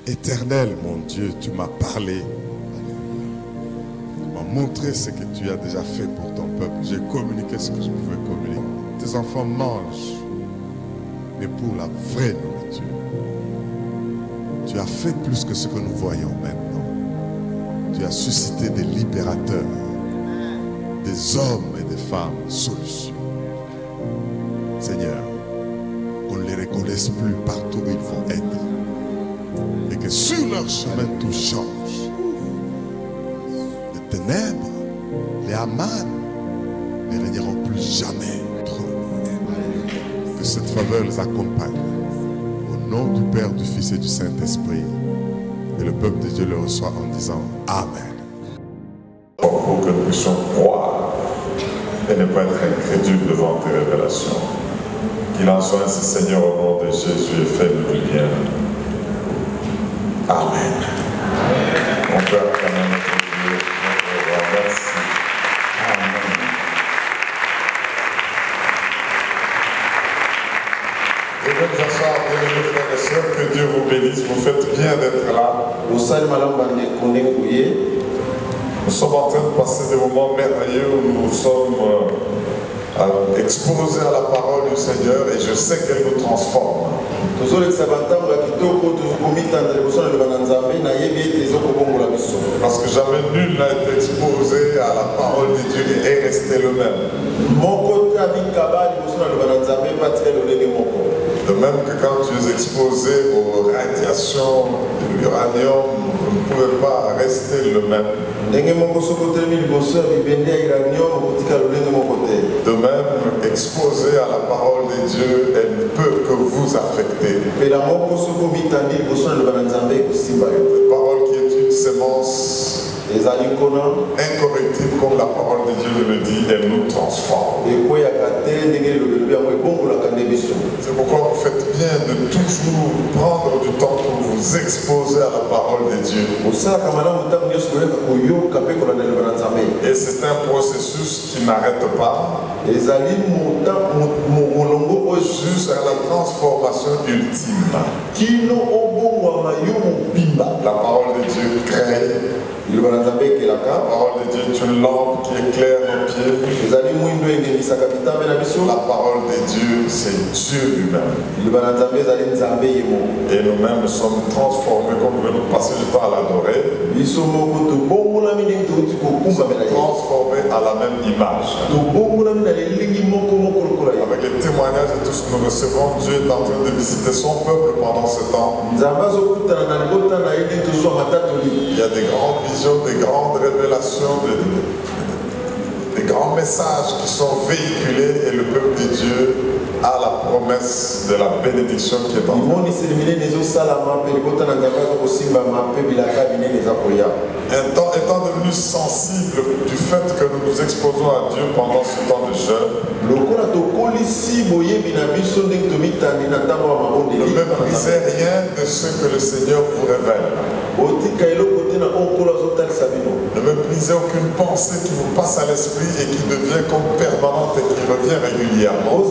Éternel, mon Dieu, tu m'as parlé. Tu m'as montré ce que tu as déjà fait pour ton peuple. J'ai communiqué ce que je pouvais communiquer. Tes enfants mangent, mais pour la vraie nourriture. Tu as fait plus que ce que nous voyons maintenant. Tu as suscité des libérateurs, des hommes et des femmes solutions. Seigneur, qu'on ne les reconnaisse plus partout où ils vont être. Et que sur leur chemin tout change. Les ténèbres, les Haman ne régneront plus jamais trop. Que cette faveur les accompagne. Au nom du Père, du Fils et du Saint-Esprit. Et le peuple de Dieu le reçoit en disant Amen. Pour que nous puissions croire et ne pas être incrédules devant tes révélations. Qu'il en soit ainsi, Seigneur, au nom de Jésus, et fais-nous du bien. Amen. Mon Père, quand même, notre Dieu, notre roi, merci. Amen. Je vais nous asseoir, bien-aimés frères et sœurs, que Dieu vous bénisse. Vous faites bien d'être là. Nous sommes en train de passer des moments merveilleux où nous sommes exposés à la parole du Seigneur et je sais qu'elle nous transforme. Parce que jamais nul n'a été exposé à la parole de Dieu et est resté le même. De même que quand tu es exposé aux radiations de l'uranium, vous ne pouvez pas rester le même. De même, exposé à la parole de Dieu, elle ne peut que vous affecter. Cette parole qui est une sémence incorruptible, comme la parole de Dieu le dit, elle nous transforme. C'est pourquoi vous faites bien de toujours prendre du temps pour vous exposer à la parole de Dieu. Et c'est un processus qui n'arrête pas jusqu'à la transformation ultime. La parole de Dieu crée. La parole de Dieu est une lampe qui éclaire nos pieds. La parole de Dieu, c'est Dieu lui-même. Et nous-mêmes sommes transformés, comme nous venons passer du temps à l'adorer. Nous sommes transformés à la même image. Avec les témoignages de tout ce que nous recevons, Dieu est en train de visiter son peuple pendant ce temps. Il y a des grandes visions, des grandes révélations, des grands messages qui sont véhiculés et le peuple de Dieu a la promesse de la bénédiction qui est en train. Étant devenu sensible du fait que nous nous exposons à Dieu pendant ce temps de jeûne, ne méprisez rien de ce que le Seigneur vous révèle. Ne méprisez aucune pensée qui vous passe à l'esprit et qui devient comme permanente et qui revient régulièrement.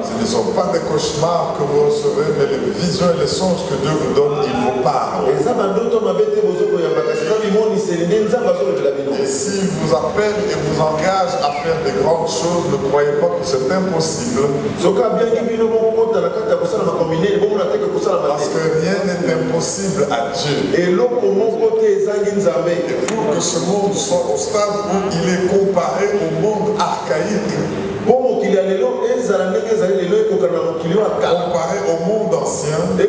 Ce ne sont pas des cauchemars que vous recevez, mais les visions et les songes que Dieu vous donne, il vous parle. Et s'il vous appelle et vous engage à faire des grandes choses, ne croyez pas que c'est impossible. Parce que rien n'est impossible à Dieu. Et pour que ce monde soit au stade où il est comparé au monde archaïque, comparé au monde ancien, les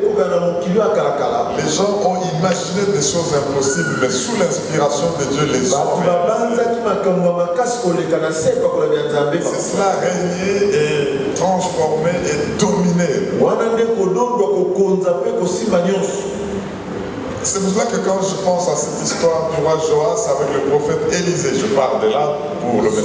gens ont imaginé des choses impossibles, mais sous l'inspiration de Dieu, les hommes. C'est cela régner et transformer et dominer. C'est pour cela que quand je pense à cette histoire du roi Joas avec le prophète Élisée, je parle de là pour le message.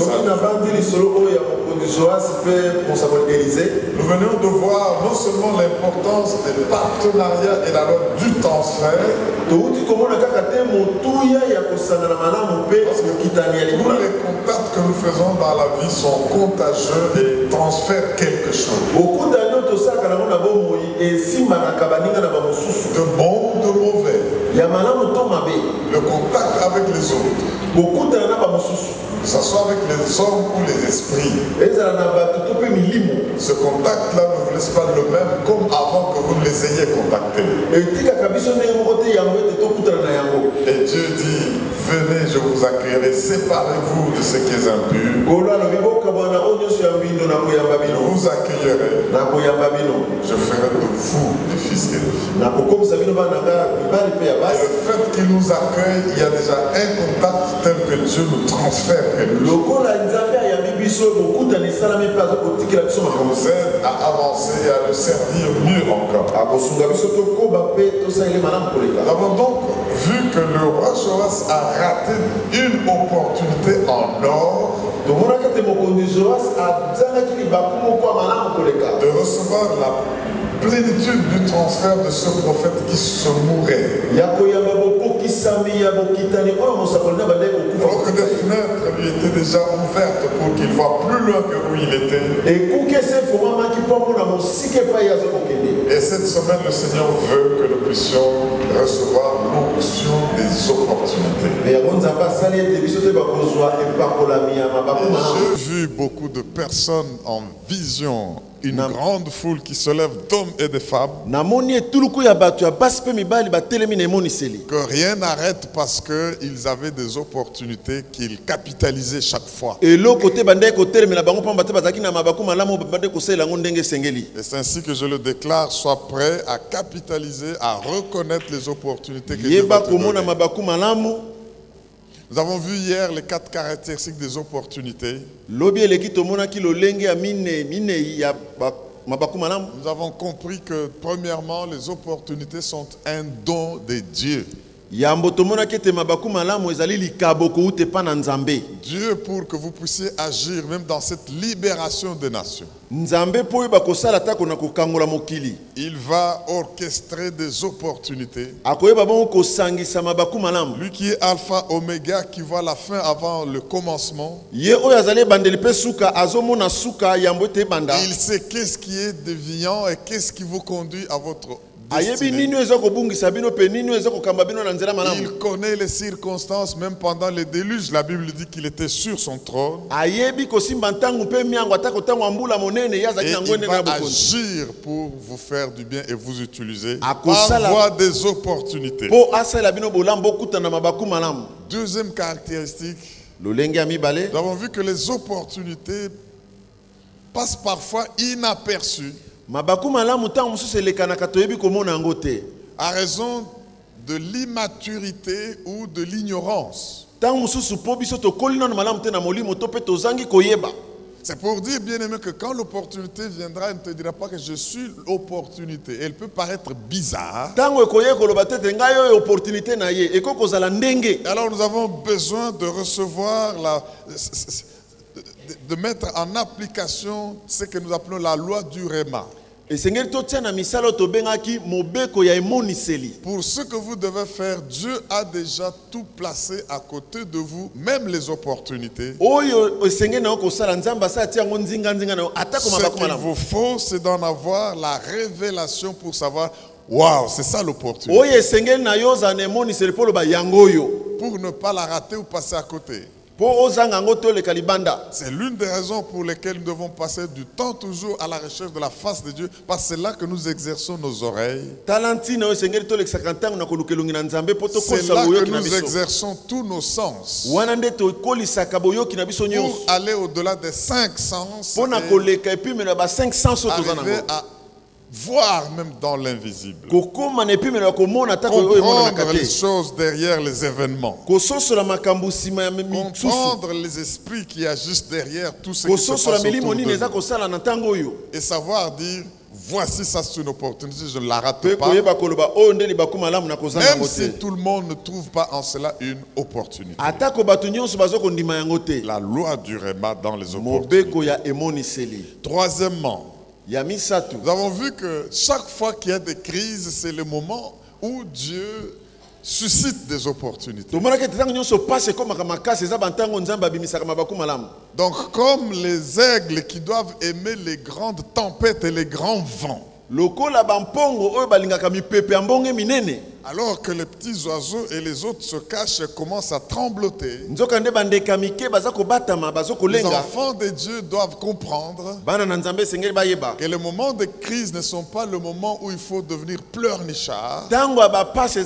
Nous venons de voir non seulement l'importance des partenariats et la loi du transfert, parce que tous les contacts que nous faisons dans la vie sont contagieux et transfèrent quelque chose. de bon ou de mauvais, le contact avec les autres, que ce soit avec les hommes ou les esprits, ce contact-là ne vous laisse pas le même comme avant que vous ne les ayez contactés. Et Dieu dit, venez, je vous accueillerai, séparez-vous de ce qui est impur. Je vous accueillerai, je ferai de vous des fils et des filles. Et le fait qu'il nous accueille, il y a déjà un contact tel que Dieu nous transfère quelque chose. Il nous aide à avancer et à le servir mieux encore. Nous avons donc vu que le roi Joas a raté une opportunité en or de recevoir la plénitude du transfert de ce prophète qui se mourait. Alors que des fenêtres lui étaient déjà ouvertes pour qu'il voie plus loin que où il était. Et cette semaine, le Seigneur veut que nous puissions recevoir l'onction des opportunités. J'ai vu beaucoup de personnes en vision, une grande foule qui se lève d'hommes et de femmes. Que rien n'arrête parce qu'ils avaient des opportunités qu'ils capitalisaient chaque fois. Et c'est ainsi que je le déclare, sois prêt à capitaliser, à reconnaître les opportunités que Dieu va te donner. Nous avons vu hier les 4 caractéristiques des opportunités. Nous avons compris que premièrement, les opportunités sont un don de Dieu. Dieu, pour que vous puissiez agir même dans cette libération des nations, il va orchestrer des opportunités. Lui qui est Alpha, Oméga, qui voit la fin avant le commencement, il sait qu'est-ce qui est déviant et qu'est-ce qui vous conduit à votre destinée. Il connaît les circonstances, même pendant les déluges. La Bible dit qu'il était sur son trône. Et il va agir pour vous faire du bien et vous utiliser par voie des opportunités. Deuxième caractéristique, nous avons vu que les opportunités passent parfois inaperçues à raison de l'immaturité ou de l'ignorance. C'est pour dire, bien aimé, que quand l'opportunité viendra, elle ne te dira pas que je suis l'opportunité. Elle peut paraître bizarre. Alors nous avons besoin de recevoir de mettre en application ce que nous appelons la loi du Réma. Pour ce que vous devez faire, Dieu a déjà tout placé à côté de vous, même les opportunités. Ce qu'il vous faut, c'est d'en avoir la révélation pour savoir, waouh, c'est ça l'opportunité. Pour ne pas la rater ou passer à côté. C'est l'une des raisons pour lesquelles nous devons passer du temps toujours à la recherche de la face de Dieu, parce que c'est là que nous exerçons nos oreilles. C'est là que nous exerçons tous nos sens pour aller au-delà des 5 sens et arriver à voir même dans l'invisible. Comprendre les choses derrière les événements. Comprendre les esprits qui agissent derrière tout ce qui se passe autour de nous. Et savoir dire, voici, ça c'est une opportunité, je ne la rate pas. Même si tout le monde ne trouve pas en cela une opportunité. La loi du Réma dans les opportunités. Troisièmement, nous avons vu que chaque fois qu'il y a des crises, c'est le moment où Dieu suscite des opportunités. Donc comme les aigles qui doivent aimer les grandes tempêtes et les grands vents, Alors que les petits oiseaux et les autres se cachent et commencent à trembloter, les enfants de Dieu doivent comprendre que les moments de crise ne sont pas le moment où il faut devenir pleurnichard, mais c'est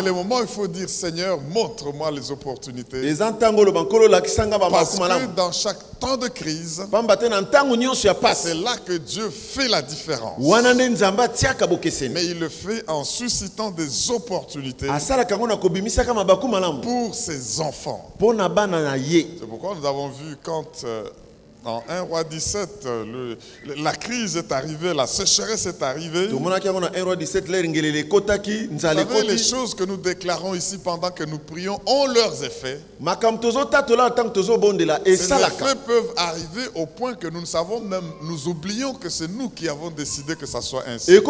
le moment où il faut dire Seigneur, montre-moi les opportunités. Parce que dans chaque temps de crise, c'est là que Dieu fait la différence. Mais il le fait en suscitant des opportunités pour ses enfants. C'est pourquoi nous avons vu quand en 1 Roi 17, la crise est arrivée, la sécheresse est arrivée. Vous savez, les choses que nous déclarons ici pendant que nous prions ont leurs effets. Ces effets peuvent arriver au point que nous ne savons même, nous oublions que c'est nous qui avons décidé que ça soit ainsi. Au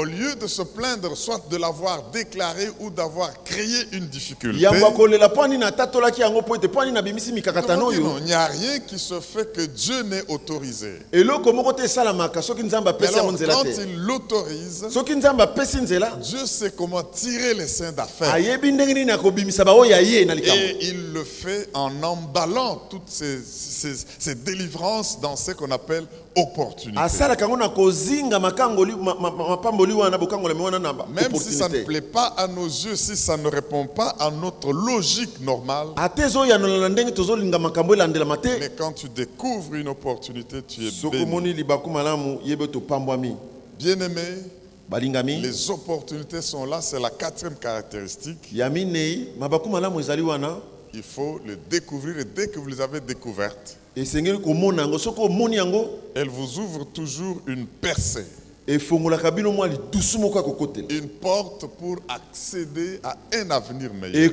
lieu de se plaindre, soit de l'avoir déclaré ou d'avoir créé une difficulté, il n'y a rien qui se fait que Dieu n'ait autorisé. Alors, quand il l'autorise, Dieu sait comment tirer les seins d'affaires. Et il le fait en emballant toutes ces délivrances dans ce qu'on appelle opportunité. Même si ça ne plaît pas à nos yeux, si ça ne répond pas à notre logique normale, mais quand tu découvres une opportunité, tu es béni. Bien-aimé, les opportunités sont là, c'est la quatrième caractéristique. Il faut le découvrir et dès que vous les avez découvertes, elle vous ouvre toujours une percée. Une porte pour accéder à un avenir meilleur.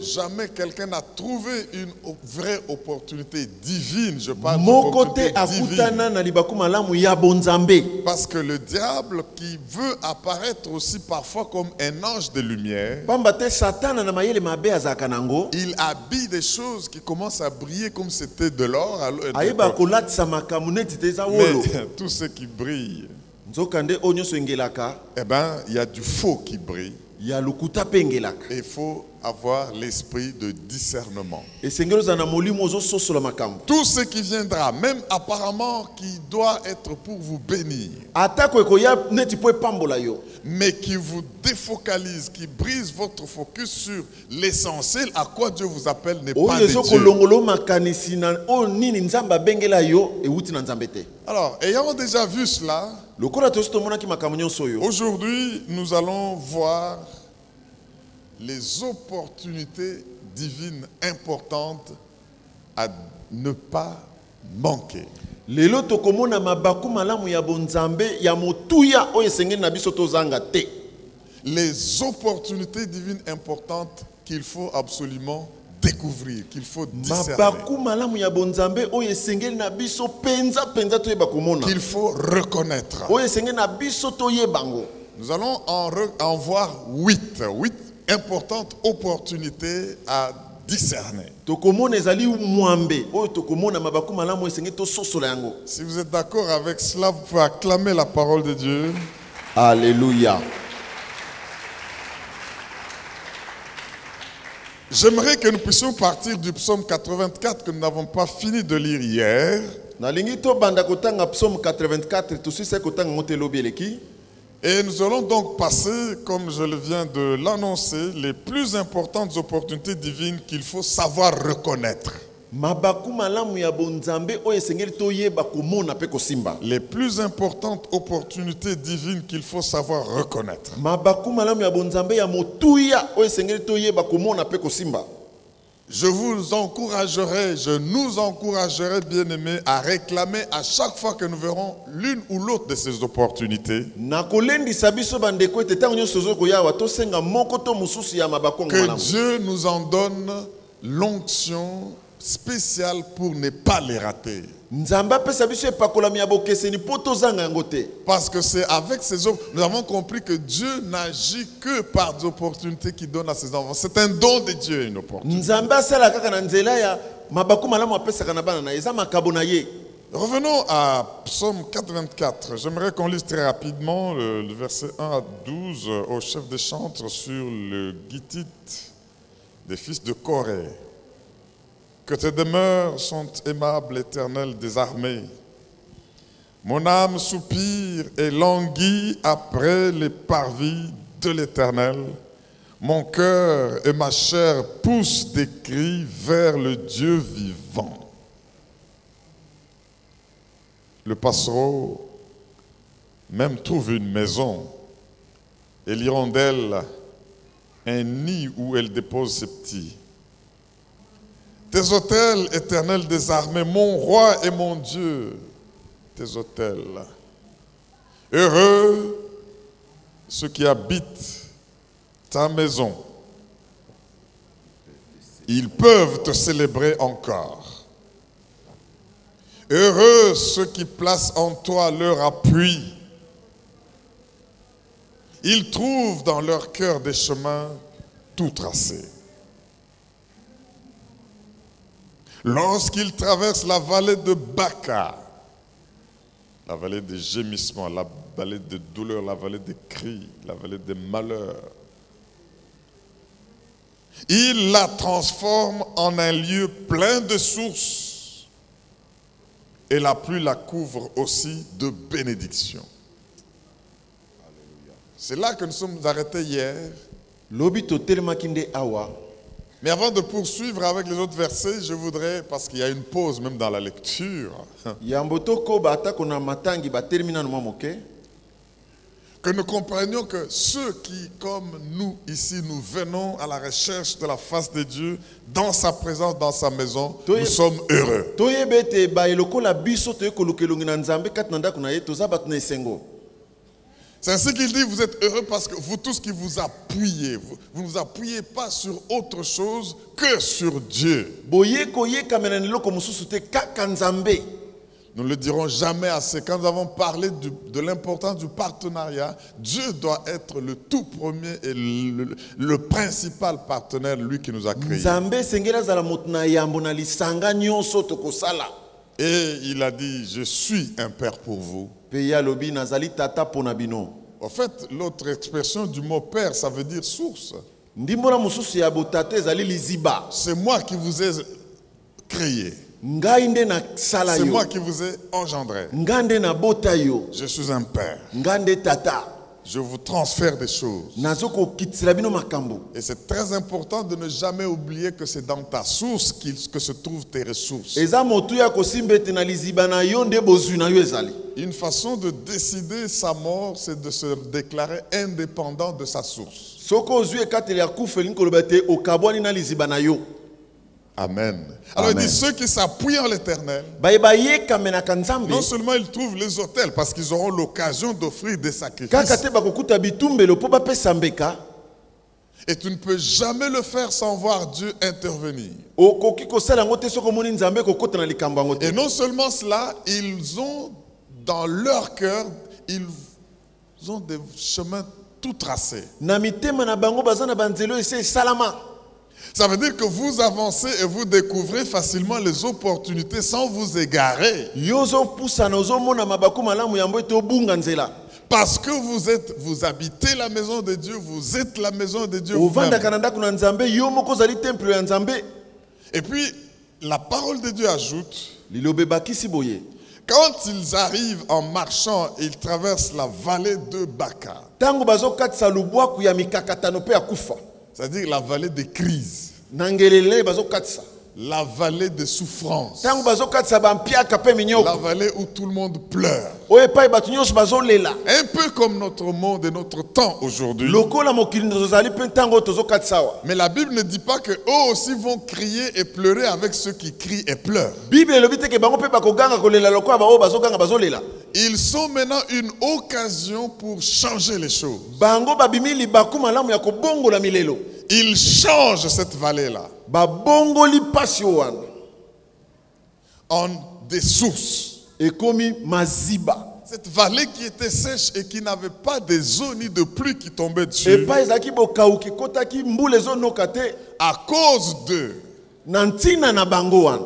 Jamais quelqu'un n'a trouvé une vraie opportunité divine. Je parle d'opportunité divine. Parce que le diable qui veut apparaître aussi parfois comme un ange de lumière, il habille des choses qui commencent à briller comme c'était de l'or. Mais tout ce qui brille, eh ben, il y a du faux qui brille. Et il faut avoir l'esprit de discernement. Tout ce qui viendra, même apparemment qui doit être pour vous bénir, mais qui vous défocalise, qui brise votre focus sur l'essentiel, à quoi Dieu vous appelle n'est pas de Dieu. Alors, ayant déjà vu cela, aujourd'hui, nous allons voir les opportunités divines importantes à ne pas manquer. Les opportunités divines importantes qu'il faut absolument découvrir, qu'il faut discerner, qu'il faut reconnaître. Nous allons en voir 8 importantes opportunités à discerner. Si vous êtes d'accord avec cela, vous pouvez acclamer la parole de Dieu. Alléluia. J'aimerais que nous puissions partir du psaume 84 que nous n'avons pas fini de lire hier. Et nous allons donc passer, comme je le viens de l'annoncer, les plus importantes opportunités divines qu'il faut savoir reconnaître. Les plus importantes opportunités divines qu'il faut savoir reconnaître. Je vous encouragerai, je nous encouragerai, bien-aimés, à réclamer à chaque fois que nous verrons l'une ou l'autre de ces opportunités, que Dieu nous en donne l'onction spéciale pour ne pas les rater. Parce que c'est avec ces autres, nous avons compris que Dieu n'agit que par des opportunités qu'il donne à ses enfants. C'est un don de Dieu, une opportunité. Revenons à Psaume 424. J'aimerais qu'on lise très rapidement le verset 1 à 12 au chef des chantres sur le Gittite des fils de Corée. Que tes demeures sont aimables, Éternel des armées. Mon âme soupire et languit après les parvis de l'Éternel. Mon cœur et ma chair poussent des cris vers le Dieu vivant. Le passereau même trouve une maison et l'hirondelle un nid où elle dépose ses petits. Tes autels, Éternel des armées, mon roi et mon Dieu, tes autels. Heureux ceux qui habitent ta maison. Ils peuvent te célébrer encore. Heureux ceux qui placent en toi leur appui. Ils trouvent dans leur cœur des chemins tout tracés. Lorsqu'ils traversent la vallée de Baca, la vallée des gémissements, la vallée des douleurs, la vallée des cris, la vallée des malheurs, ils la transforment en un lieu plein de sources. Et la pluie la couvre aussi de bénédictions. C'est là que nous sommes arrêtés hier. Mais avant de poursuivre avec les autres versets, je voudrais, parce qu'il y a une pause même dans la lecture, que nous comprenions que ceux qui, comme nous ici, nous venons à la recherche de la face de Dieu, dans sa présence, dans sa maison, nous sommes heureux. C'est ainsi qu'il dit, vous êtes heureux parce que vous tous qui vous appuyez, vous ne vous appuyez pas sur autre chose que sur Dieu. Nous ne le dirons jamais assez. Quand nous avons parlé de l'importance du partenariat, Dieu doit être le tout premier et le principal partenaire, lui qui nous a créés. Et il a dit, je suis un père pour vous. En fait, l'autre expression du mot père, ça veut dire source. C'est moi qui vous ai créé. C'est moi qui vous ai engendré. Je suis un père. Je vous transfère des choses. Et c'est très important de ne jamais oublier que c'est dans ta source que se trouvent tes ressources. Une façon de décider sa mort, c'est de se déclarer indépendant de sa source. Amen. Alors il dit, ceux qui s'appuient en l'Éternel, non seulement ils trouvent les autels parce qu'ils auront l'occasion d'offrir des sacrifices. Et tu ne peux jamais le faire sans voir Dieu intervenir. Et non seulement cela, ils ont dans leur cœur, ils ont des chemins tout tracés. Ça veut dire que vous avancez et vous découvrez facilement les opportunités sans vous égarer. Parce que vous habitez la maison de Dieu, vous êtes la maison de Dieu. Et puis, la parole de Dieu ajoute, quand ils arrivent en marchant, ils traversent la vallée de Baca. C'est-à-dire la vallée des crises. La vallée de souffrance. La vallée où tout le monde pleure. Un peu comme notre monde et notre temps aujourd'hui. Mais la Bible ne dit pas qu'eux aussi vont crier et pleurer avec ceux qui crient et pleurent. Ils sont maintenant une occasion pour changer les choses. Ils changent cette vallée-là en des sources. Cette vallée qui était sèche et qui n'avait pas des eaux ni de pluie qui tombaient dessus, à cause d'eux, Nantina na bango wana.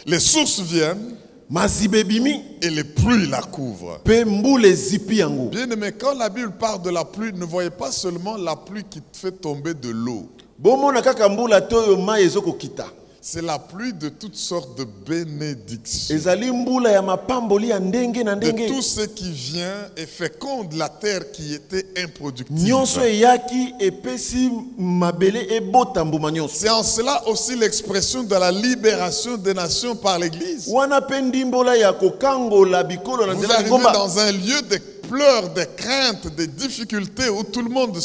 Les sources viennent Mazibe bimi et les pluies la couvrent. pe mbule zipi yango. Bien aimé, quand la Bible parle de la pluie, ne voyez pas seulement la pluie qui fait tomber de l'eau. Bomona kaka mbula toyo mai ezoko kita. C'est la pluie de toutes sortes de bénédictions. Ezali mbula ya mapamboli ya ndenge na De ndenge. tout ce qui vient et féconde la terre qui était improductive. Nyonso yaki epesi mabele ebota mbuma nyonso. C'est en cela aussi l'expression de la libération des nations par l'Église. Wana pe ndimbola ya kokangola bikolo na Vous nzela arrivez ngomba. dans un lieu de pleurs, de craintes, de difficultés où tout le monde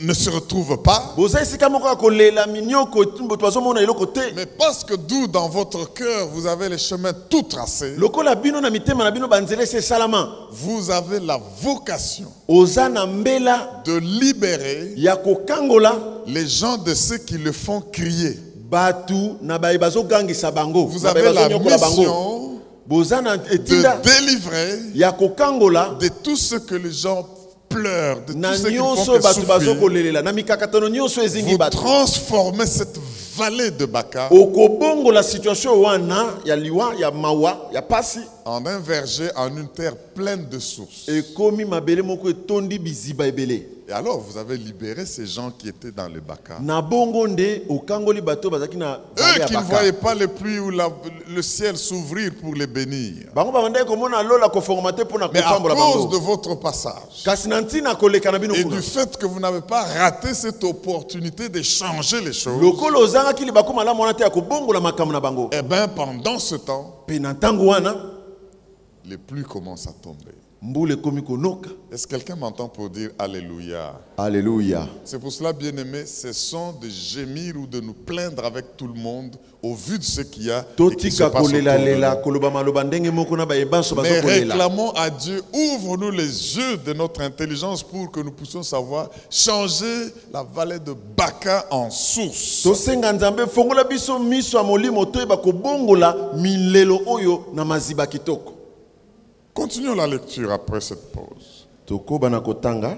ne se retrouve pas. Boza esika moko kolela minyoko twazo mona eloko te. Mais parce que d'où dans votre cœur vous avez les chemins tout tracés, Lokola bino na mitema na bino banzele se salama. vous avez la vocation Oza na mbela de libérer ya kokangola les gens de ceux qui le font crier. batu na baye bazogangisa bango. Vous Na baye avez la bazonyokola bango. mission Boza na de etinda délivrer ya kokangola de tout ce que les gens pleurent, de tout na ce qu'ils font nyonso que batu souffrir. bazokolelela na mikakatano nyonso ezingi Vous batu. transformez cette vallée de Baka Okobongo la situation wana ya liwa ya mawa ya pasi en un verger, en une terre pleine de sources. ekomi mabele moko etondi biziba ebele. Et alors, vous avez libéré ces gens qui étaient dans le Baka. Na bongo nde okangoli bato bazaki na vallée Eux ya qui ne Baka. voyaient pas les pluies ou le ciel s'ouvrir pour les bénir. Bango bande komona lola koformate pona Mais à kopambola cause bango. de votre passage Kasi na ntina koleka na bino et kuna. du fait que vous n'avez pas raté cette opportunité de changer les choses, Lokolo ozangaki libako malamu wana te ya kobongola makambo na bango. eh bien, pendant ce temps, Pe na ntango wana les pluies commencent à tomber. mbule ekomi konoka. Est-ce que quelqu'un m'entend pour dire Alléluia? Alléluia. C'est pour cela, bien-aimés, cessons de gémir ou de nous plaindre avec tout le monde au vu de ce qu'il y a et qui se Totika passe autour de kolela nous. lela koloba maloba ndenge moko na bayebanso Mais bazokolela. réclamons à Dieu, ouvre-nous les yeux de notre intelligence pour que nous puissions savoir changer la vallée de Baka en source. Tosenga nzambe fongola biso miso ya molimo toyeba kobongola milelo oyo na maziba kitoko. Continuons la lecture après cette pause. Tokoba na kotanga.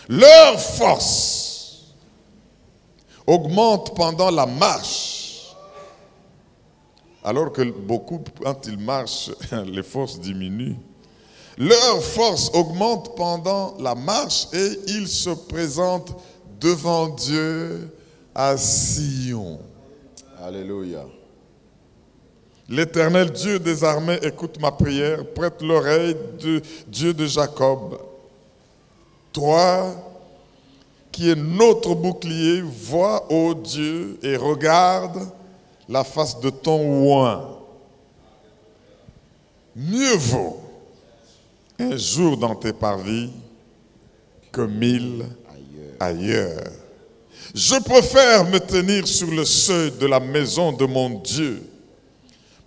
Leur force augmente pendant la marche. Alors que beaucoup, quand ils marchent, les forces diminuent. Leur force augmente pendant la marche et ils se présentent devant Dieu à Sion. Alléluia. L'Éternel Dieu des armées écoute ma prière, prête l'oreille de Dieu de Jacob. Toi, qui es notre bouclier, vois, ô Dieu, et regarde la face de ton oint. Mieux vaut un jour dans tes parvis que 1000 ailleurs. Je préfère me tenir sur le seuil de la maison de mon Dieu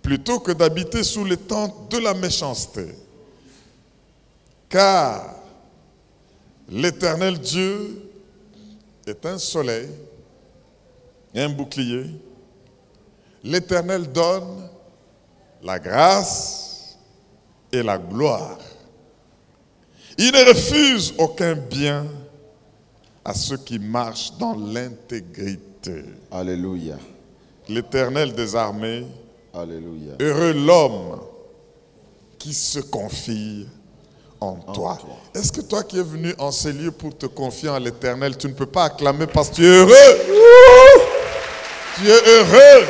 plutôt que d'habiter sous les tentes de la méchanceté. Car l'Éternel Dieu est un soleil, un bouclier. L'Éternel donne la grâce et la gloire. Il ne refuse aucun bien à ceux qui marchent dans l'intégrité. Alléluia. L'Éternel des armées, Alléluia. heureux l'homme qui se confie en toi. Est-ce que toi qui es venu en ces lieux pour te confier en l'Éternel, tu ne peux pas acclamer parce que tu es heureux? Tu es heureux.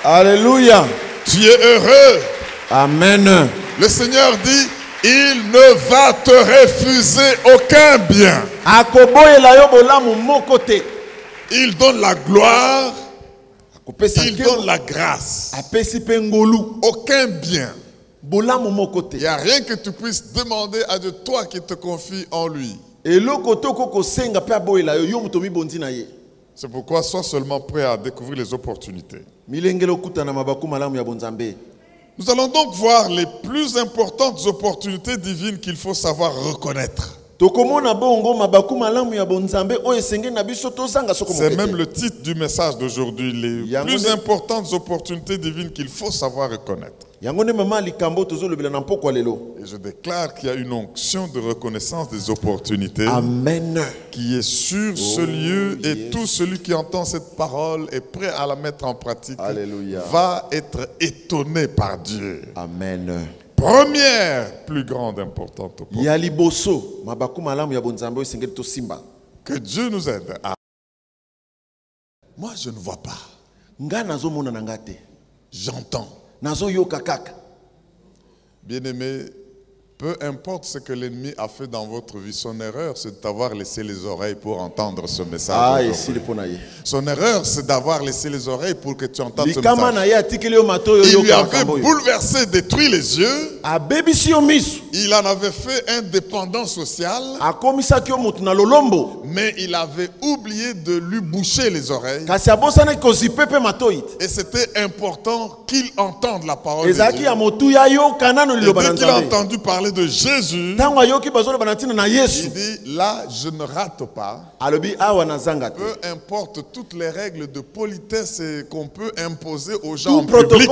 Alléluia. Tu es heureux. Amen. Le Seigneur dit, il ne va te refuser aucun bien. Akoboyela yo bolamu moko te. Il donne la gloire, Akopesa il nkembo. donne la grâce. Apesi pe ngolu. Aucun bien. Bolamu moko Il te. n'y a rien que tu puisses demander à Dieu, toi qui te confies en lui. Eloko toko kosenga pe aboyela yo yo muto mibondi na ye. C'est pourquoi sois seulement prêt à découvrir les opportunités. Milengelo kutana mabaku malamu ya bonzambe. Nous allons donc voir les plus importantes opportunités divines qu'il faut savoir reconnaître. C'est même le titre du message d'aujourd'hui, les plus importantes opportunités divines qu'il faut savoir reconnaître. Et je déclare qu'il y a une onction de reconnaissance des opportunités. Amen. Qui est sur ce lieu, et tout celui qui entend cette parole est prêt à la mettre en pratique. Alléluia. Va être étonné par Dieu. Amen. Première plus grande importante opportunité. Que Dieu nous aide à... Moi je ne vois pas. J'entends. Bien-aimé, peu importe ce que l'ennemi a fait dans votre vie, son erreur, c'est d'avoir laissé les oreilles pour entendre ce message. Son erreur, c'est d'avoir laissé les oreilles pour que tu entendes ce message. Il lui avait bouleversé, détruit les yeux. Il en avait fait un dépendant social. Mais il avait oublié de lui boucher les oreilles. Et c'était important qu'il entende la parole de Dieu. Et dès qu'il a entendu parler de Jésus, il dit, là je ne rate pas. Peu importe toutes les règles de politesse qu'on peut imposer aux gens en public.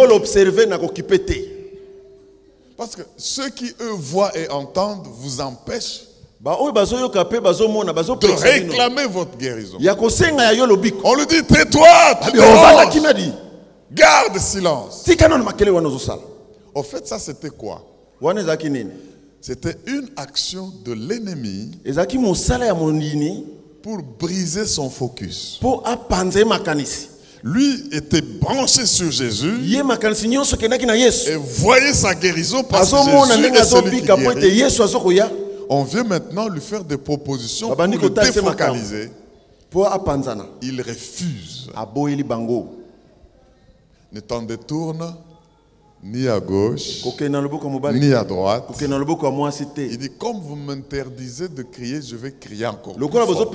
Parce que ceux qui eux voient et entendent vous empêchent de réclamer votre guérison. On lui dit, tais-toi, tu déranges. Garde silence. Au fait, ça c'était quoi? C'était une action de l'ennemi pour briser son focus. Lui était branché sur Jésus et voyait sa guérison parce que Jésus est celui qui guérit. On vient maintenant lui faire des propositions pour le défocaliser. Il refuse. Ne t'en détourne ni à gauche, ni à droite. Il dit, comme vous m'interdisez de crier, je vais crier encore plus fort.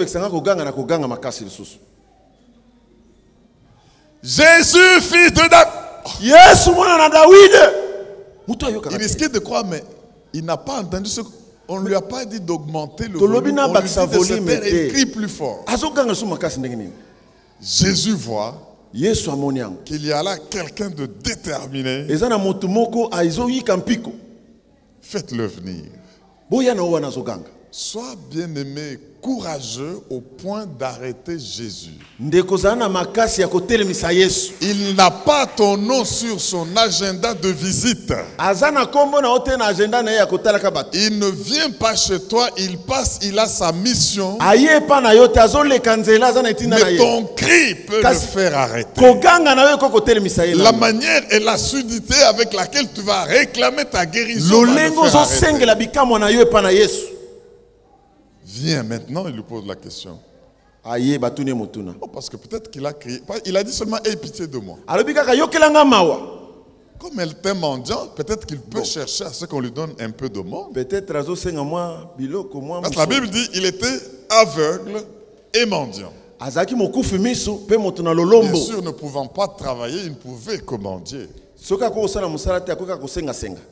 Jésus, fils de David. Il risquait de croire, mais il n'a pas entendu ce qu'on ne lui a pas dit d'augmenter le volume. On lui dit de se taire et crie plus fort. Jésus voit qu'il y a là quelqu'un de déterminé. Faites-le venir. Sois bien-aimé, courageux au point d'arrêter Jésus. Il n'a pas ton nom sur son agenda de visite. Il ne vient pas chez toi, il passe, il a sa mission. Mais ton cri peut le faire arrêter. La manière et l'assiduité avec laquelle tu vas réclamer ta guérison va le faire arrêter. Viens maintenant, il lui pose la question. Oh, parce que peut-être qu'il a crié. Il a dit seulement, aie pitié de moi. Comme elle était mendiant, peut-être qu'il peut chercher à ce qu'on lui donne un peu de monde. Parce que la Bible dit il était aveugle et mendiant. Bien sûr, ne pouvant pas travailler, il ne pouvait que mendier.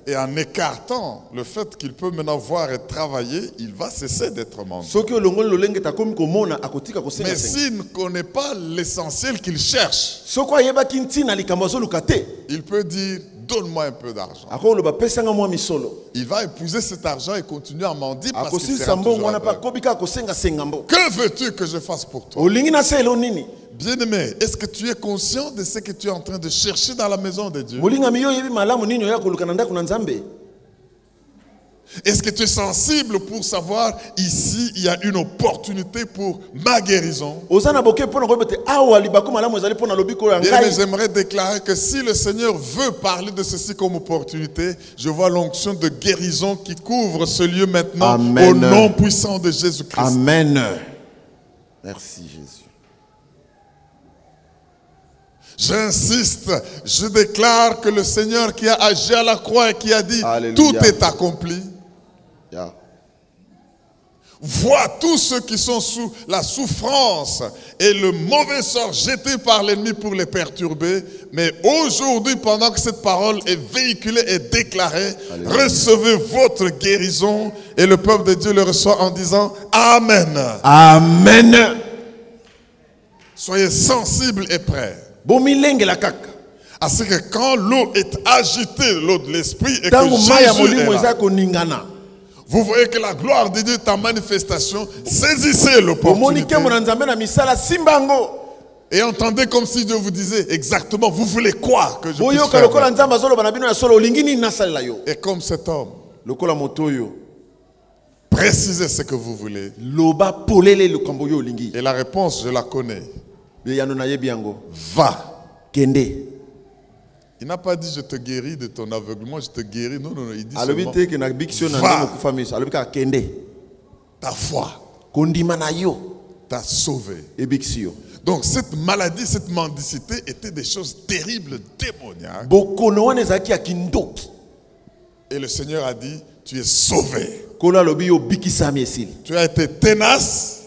Et en écartant le fait qu'il peut maintenant voir et travailler, il va cesser d'être mendiant. Mais s'il ne connaît pas l'essentiel qu'il cherche, il peut dire, donne-moi un peu d'argent. Il va épouser cet argent et continuer à mendier parce qu'il sera toujours aveugle. Que veux-tu que je fasse pour toi? Bien-aimé, est-ce que tu es conscient de ce que tu es en train de chercher dans la maison de Dieu? Est-ce que tu es sensible pour savoir ici il y a une opportunité pour ma guérison? Bien, j'aimerais déclarer que si le Seigneur veut parler de ceci comme opportunité, je vois l'onction de guérison qui couvre ce lieu maintenant. Amen. Au nom puissant de Jésus-Christ. Amen. Merci Jésus. J'insiste, je déclare que le Seigneur qui a agi à la croix et qui a dit, alléluia, tout est accompli. Yeah. voit tous ceux qui sont sous la souffrance et le mauvais sort jeté par l'ennemi pour les perturber. Mais aujourd'hui, pendant que cette parole est véhiculée et déclarée, Alléluia, recevez votre guérison. Et le peuple de Dieu le reçoit en disant Amen. Amen. Soyez sensibles et prêts. À ce que quand l'eau est agitée, l'eau de l'esprit, et que Jésus est là, vous voyez que la gloire de Dieu est en manifestation. Saisissez l'opportunité. Et entendez comme si Dieu vous disait exactement, vous voulez quoi que je puisse faire? Et comme cet homme, précisez ce que vous voulez. Et la réponse, je la connais. Va. Il n'a pas dit je te guéris de ton aveuglement, je te guéris. Non, non, non. Il dit seulement, va. Ta foi t'a sauvé. Donc cette maladie, cette mendicité étaient des choses terribles, démoniaques. Et le Seigneur a dit, tu es sauvé. Tu as été tenace.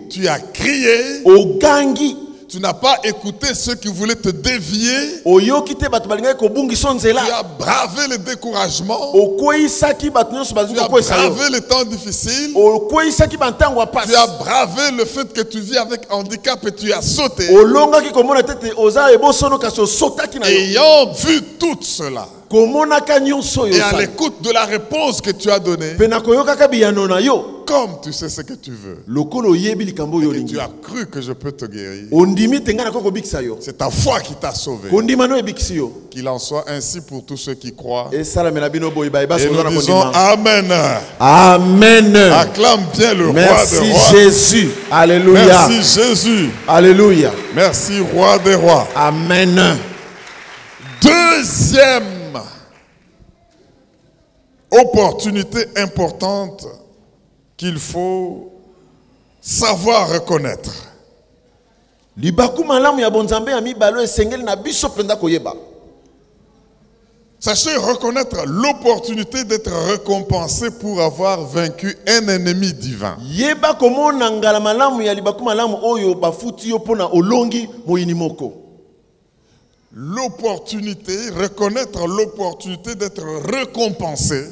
Tu as crié. Tu n'as pas écouté ceux qui voulaient te dévier. Tu as bravé le découragement. Tu as bravé les temps difficiles. Tu as bravé le fait que tu vis avec handicap et tu as sauté. Ayant vu tout cela, et à l'écoute de la réponse que tu as donnée, comme tu sais ce que tu veux, et que tu as cru que je peux te guérir, c'est ta foi qui t'a sauvé. Qu'il en soit ainsi pour tous ceux qui croient. Et nous disons Amen. Amen. Acclame bien le roi des rois. Merci Jésus. Alléluia. Merci Jésus. Alléluia. Merci roi des rois. Amen. Deuxième opportunité importante qu'il faut savoir reconnaître. Sachez reconnaître l'opportunité d'être récompensé pour avoir vaincu un ennemi divin. L'opportunité, reconnaître l'opportunité d'être récompensé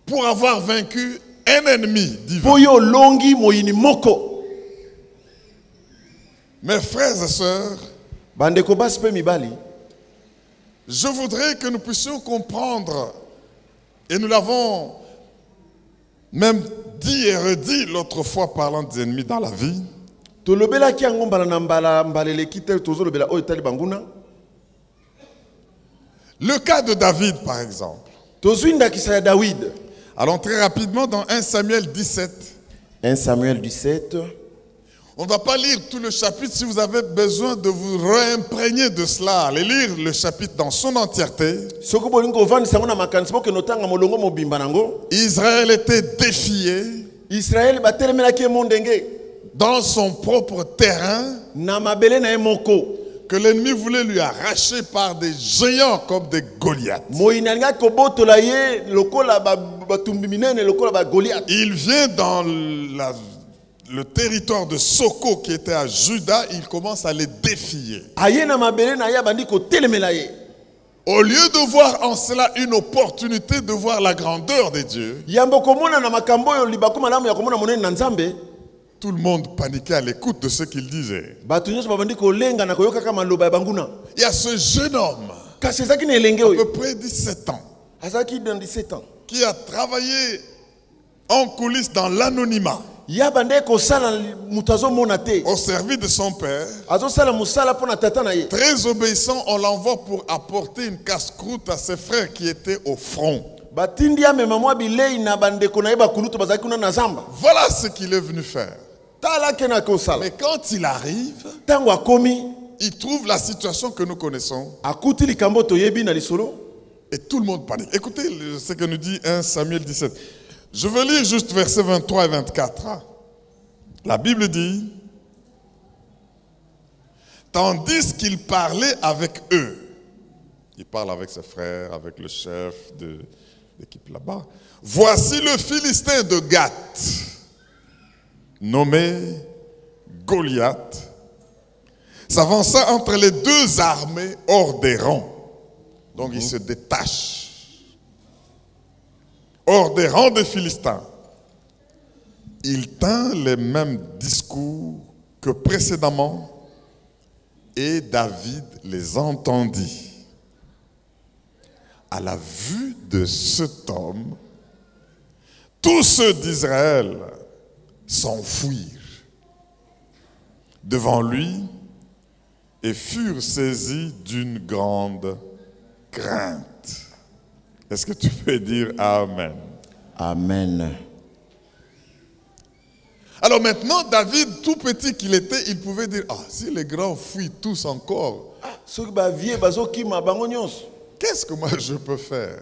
pour avoir vaincu un ennemi divin. Mes frères et sœurs, je voudrais que nous puissions comprendre, et nous l'avons même dit et redit l'autre fois parlant des ennemis dans la vie. Le cas de David, par exemple. Allons très rapidement dans 1 Samuel 17. 1 Samuel 17. On ne va pas lire tout le chapitre. Si vous avez besoin de vous réimprégner de cela, allez lire le chapitre dans son entièreté. Israël était défié dans son propre terrain, que l'ennemi voulait lui arracher par des géants comme des Goliaths. Il vient dans le territoire de Soko qui était à Juda, il commence à les défier. Au lieu de voir en cela une opportunité de voir la grandeur de Dieu, tout le monde paniquait à l'écoute de ce qu'il disait. Il y a ce jeune homme, à peu près 17 ans, qui a travaillé en coulisses dans l'anonymat, au service de son père. Très obéissant, on l'envoie pour apporter une casse-croûte à ses frères qui étaient au front. Voilà ce qu'il est venu faire. Mais quand il arrive, il trouve la situation que nous connaissons. Et tout le monde panique. Écoutez ce que nous dit 1 Samuel 17. Je vais lire juste versets 23 et 24. La Bible dit, tandis qu'il parlait avec eux, il parle avec ses frères, avec le chef l'équipe là-bas. Voici le Philistin de Gath, nommé Goliath, s'avança entre les deux armées hors des rangs. Donc il se détache. Hors des rangs des Philistins. Il tint les mêmes discours que précédemment et David les entendit. À la vue de cet homme, tous ceux d'Israël s'enfuirent devant lui et furent saisis d'une grande crainte. Est-ce que tu peux dire Amen? Amen. Alors maintenant, David, tout petit qu'il était, il pouvait dire, ah, si les grands fuient tous encore, qu'est-ce que moi je peux faire?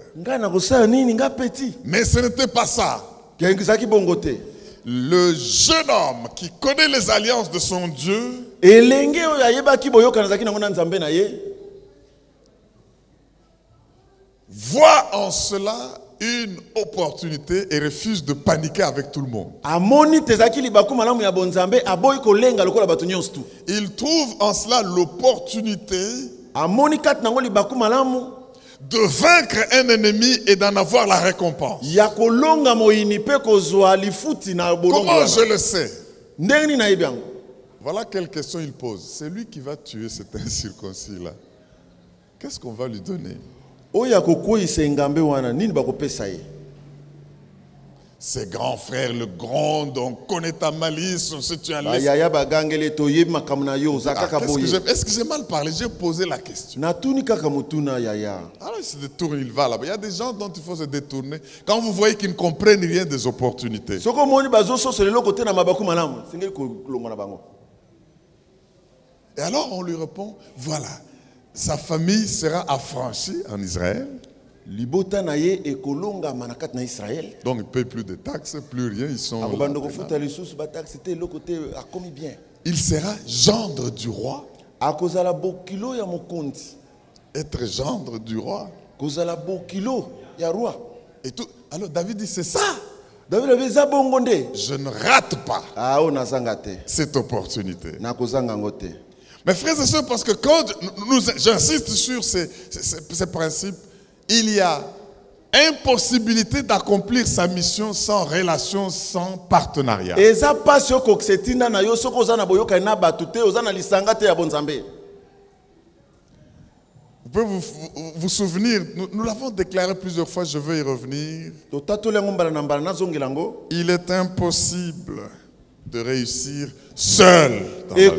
Mais ce n'était pas ça. Le jeune homme qui connaît les alliances de son Dieu voit en cela une opportunité et refuse de paniquer avec tout le monde. Il trouve en cela l'opportunité de vaincre un ennemi et d'en avoir la récompense. Comment je le sais? Voilà quelle question il pose. C'est lui qui va tuer cet incirconcis-là. Qu'est-ce qu'on va lui donner? Ses grands frères le grondent, on connaît ta malice, on sait tu as laissé. Est-ce que j'ai mal parlé? J'ai posé la question. Alors il se détourne, il va là-bas. Il y a des gens dont il faut se détourner quand vous voyez qu'ils ne comprennent rien des opportunités. Et alors on lui répond, voilà, sa famille sera affranchie en Israël. Donc il ne paye plus de taxes, plus rien, ils sont là. Il sera gendre du roi. Être gendre du roi. Et tout. Alors David dit, c'est ça. Je ne rate pas cette opportunité. Mes frères et sœurs, parce que quand j'insiste sur ces principes, il y a impossibilité d'accomplir sa mission sans relation, sans partenariat. Vous pouvez vous souvenir, nous l'avons déclaré plusieurs fois, je veux y revenir. Il est impossible de réussir seul dans la vie.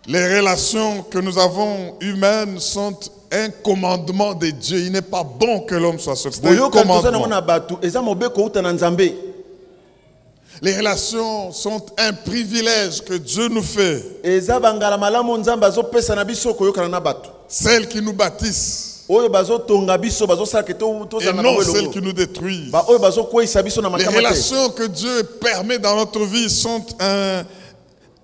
Les relations que nous avons humaines sont un commandement de Dieu. Il n'est pas bon que l'homme soit seul. C'est un commandement. Les relations sont un privilège que Dieu nous fait. Celles qui nous bâtissent. Et non celles qui nous détruisent. Les relations que Dieu permet dans notre vie sont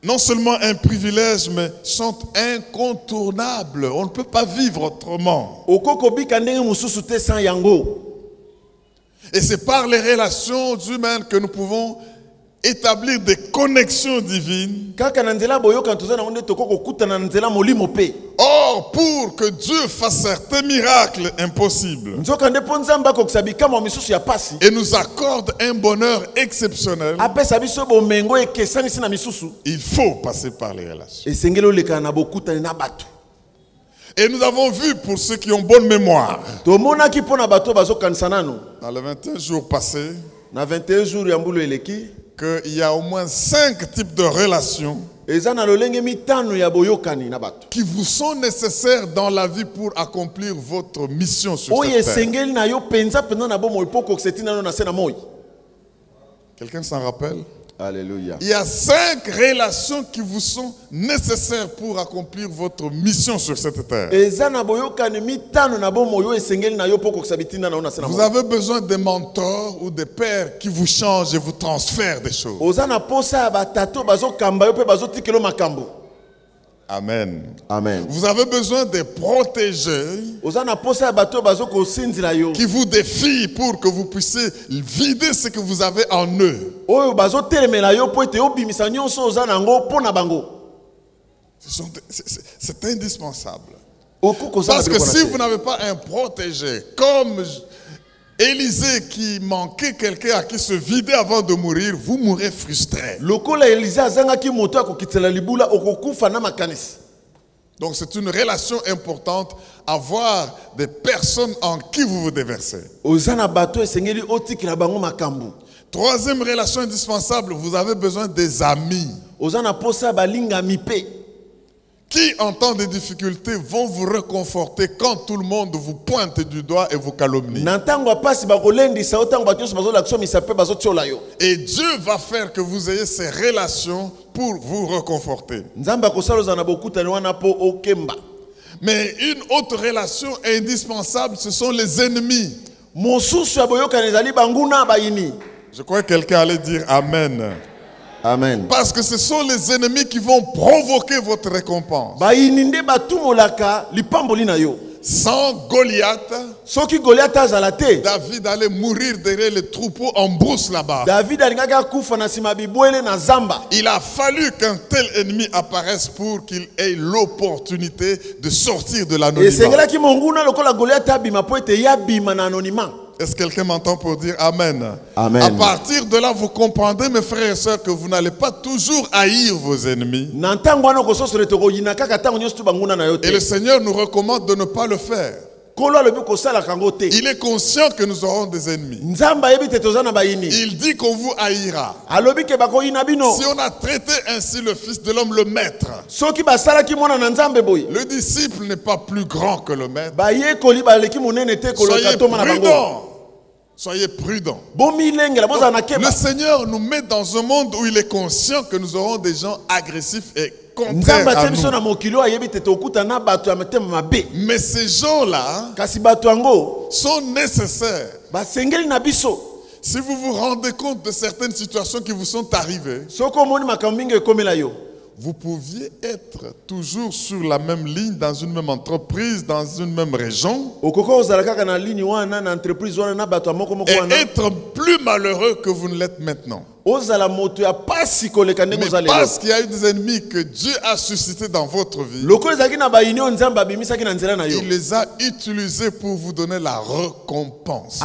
non seulement un privilège, mais sont incontournables. On ne peut pas vivre autrement. Et c'est par les relations humaines que nous pouvons établir des connexions divines. Or, pour que Dieu fasse certains miracles impossibles et nous accorde un bonheur exceptionnel, il faut passer par les relations. Et nous avons vu, pour ceux qui ont bonne mémoire, dans les 21 jours passés, qu'il y a au moins 5 types de relations qui vous sont nécessaires dans la vie pour accomplir votre mission sur cette terre. Quelqu'un s'en rappelle? Alléluia. Il y a 5 relations qui vous sont nécessaires pour accomplir votre mission sur cette terre. Vous avez besoin de mentors ou de pères qui vous changent et vous transfèrent des choses. Amen. Amen. Vous avez besoin de protégés qui qui vous défient pour que vous puissiez vider ce que vous avez en eux. C'est indispensable. Parce que si vous n'avez pas un protégé, comme Élisée qui manquait quelqu'un à qui se vider avant de mourir, vous mourrez frustré. Donc c'est une relation importante, avoir des personnes en qui vous vous déversez. Troisième relation indispensable, vous avez besoin des amis qui, en temps de difficulté, vont vous réconforter quand tout le monde vous pointe du doigt et vous calomnie. Et Dieu va faire que vous ayez ces relations pour vous réconforter. Mais une autre relation indispensable, ce sont les ennemis. Je crois que quelqu'un allait dire Amen. Amen. Parce que ce sont les ennemis qui vont provoquer votre récompense. Sans Goliath, David allait mourir derrière les troupeaux en brousse là-bas. Il a fallu qu'un tel ennemi apparaisse pour qu'il ait l'opportunité de sortir de l'anonymat. Est-ce que quelqu'un m'entend pour dire Amen? Amen. À partir de là, vous comprendrez, mes frères et sœurs, que vous n'allez pas toujours haïr vos ennemis. Et le Seigneur nous recommande de ne pas le faire. Il est conscient que nous aurons des ennemis. Il dit qu'on vous haïra. Si on a traité ainsi le Fils de l'homme, le Maître, le disciple n'est pas plus grand que le Maître. Soyez prudents. Soyez prudents. Le Seigneur nous met dans un monde où il est conscient que nous aurons des gens agressifs et contraires à nous. Mais ces gens-là sont nécessaires. Si vous vous rendez compte de certaines situations qui vous sont arrivées, vous pouviez être toujours sur la même ligne, dans une même entreprise, dans une même région, et être plus malheureux que vous ne l'êtes maintenant. Mais parce qu'il y a eu des ennemis que Dieu a suscités dans votre vie, il les a utilisés pour vous donner la récompense.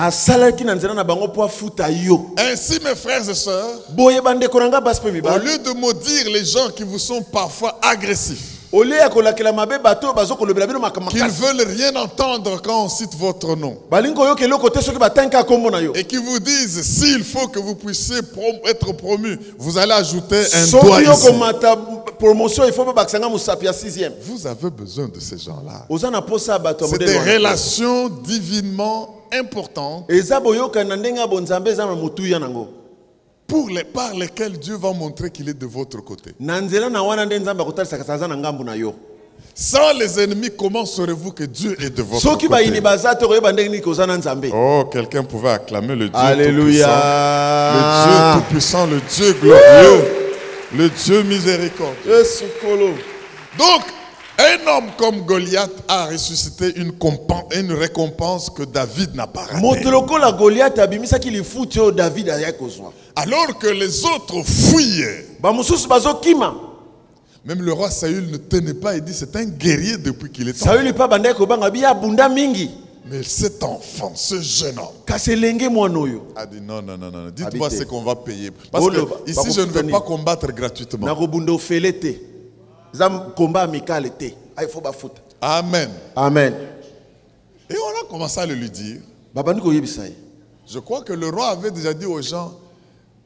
Ainsi, mes frères et sœurs, au lieu de maudire les gens qui vous sont parfois agressifs, qu'ils ne veulent rien entendre quand on cite votre nom, et qui vous disent s'il faut que vous puissiez être promu, vous allez ajouter un doigt ici. Vous avez besoin de ces gens-là. C'est des relations divinement importantes par lesquelles Dieu va montrer qu'il est de votre côté. Sans les ennemis, comment saurez-vous que Dieu est de votre côté? Oh, quelqu'un pouvait acclamer le Dieu tout-puissant, le Dieu glorieux, le Dieu miséricordieux. Donc, un homme comme Goliath a ressuscité une récompense que David n'a pas ratée. Alors que les autres fuyaient, même le roi Saül ne tenait pas et dit c'est un guerrier depuis qu'il est enfant. Mais cet enfant, ce jeune homme, a dit non, dites-moi ce qu'on va payer. Parce que ici je ne vais pas combattre gratuitement. Amen. Amen. Et on a commencé à le lui dire. Je crois que le roi avait déjà dit aux gens,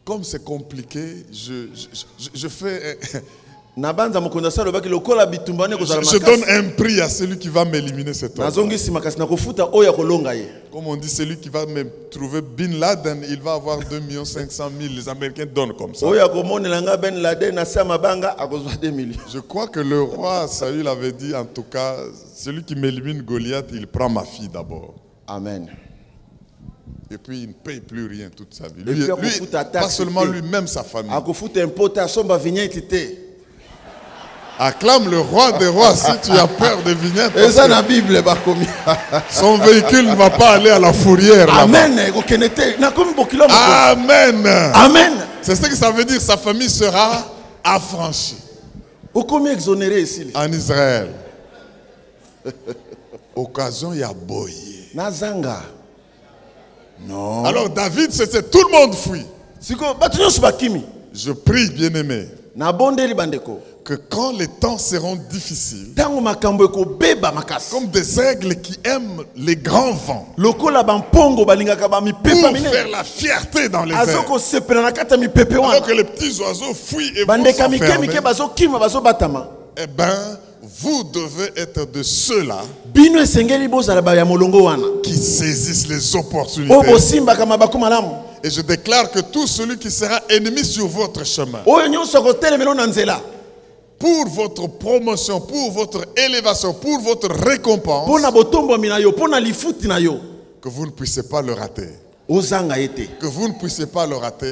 comme c'est compliqué, je fais... Je donne un prix à celui qui va m'éliminer cet homme. Comme on dit, celui qui va me trouver Bin Laden, il va avoir 2 500 000. Les Américains donnent comme ça. Je crois que le roi Saül avait dit, en tout cas, celui qui m'élimine Goliath, il prend ma fille d'abord. Amen. Et puis il ne paye plus rien toute sa vie. Lui, pas seulement lui-même, sa famille. Acclame le roi des rois si tu as peur des vignettes. Et ça dans la Bible Son véhicule ne va pas aller à la fourrière. Amen. Amen. Amen. C'est ce que ça veut dire. Sa famille sera affranchie. Exonéré ici. En Israël. Occasion il y a boyé. Nazanga. Non. Alors David, c'est tout le monde fuit. Je prie, bien-aimé, que quand les temps seront difficiles, comme des aigles qui aiment les grands vents, pour faire la fierté dans les airs, alors que les petits oiseaux fuient et vont s'enfermer, eh bien, vous devez être de ceux-là qui saisissent les opportunités. Et je déclare que tout celui qui sera ennemi sur votre chemin, pour votre promotion, pour votre élévation, pour votre récompense, que vous ne puissiez pas le rater. Que vous ne puissiez pas le rater.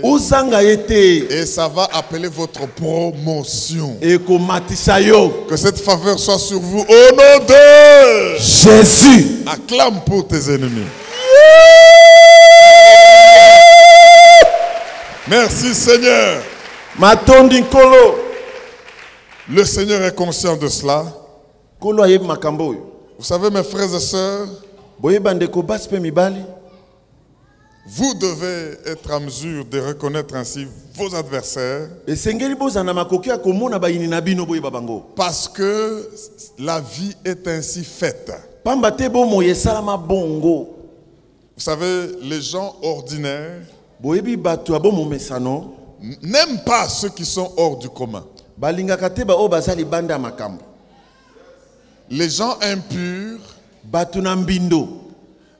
Et ça va appeler votre promotion. Que cette faveur soit sur vous au nom de Jésus. Acclame pour tes ennemis. Merci Seigneur. Le Seigneur est conscient de cela. Vous savez mes frères et sœurs, vous devez être en mesure de reconnaître ainsi vos adversaires. Parce que la vie est ainsi faite. Vous savez, les gens ordinaires n'aiment pas ceux qui sont hors du commun. Les gens impurs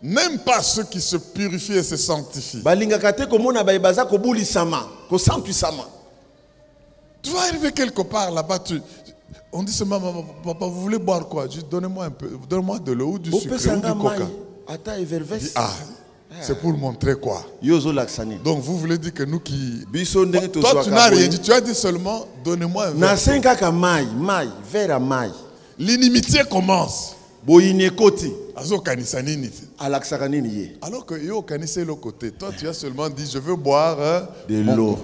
n'aiment pas ceux qui se purifient et se sanctifient. Tu vas arriver quelque part là-bas, on dit seulement, papa, vous voulez boire quoi? Juste donnez-moi un peu, donnez-moi de l'eau ou du sucre ou du coca. Ah, c'est pour montrer quoi? Donc vous voulez dire que nous qui... Toi tu n'as rien dit, tu as dit seulement, donnez-moi un verre. L'inimitié commence. Alors que yo kanissé l'autre côté, toi tu as seulement dit je veux boire de l'eau.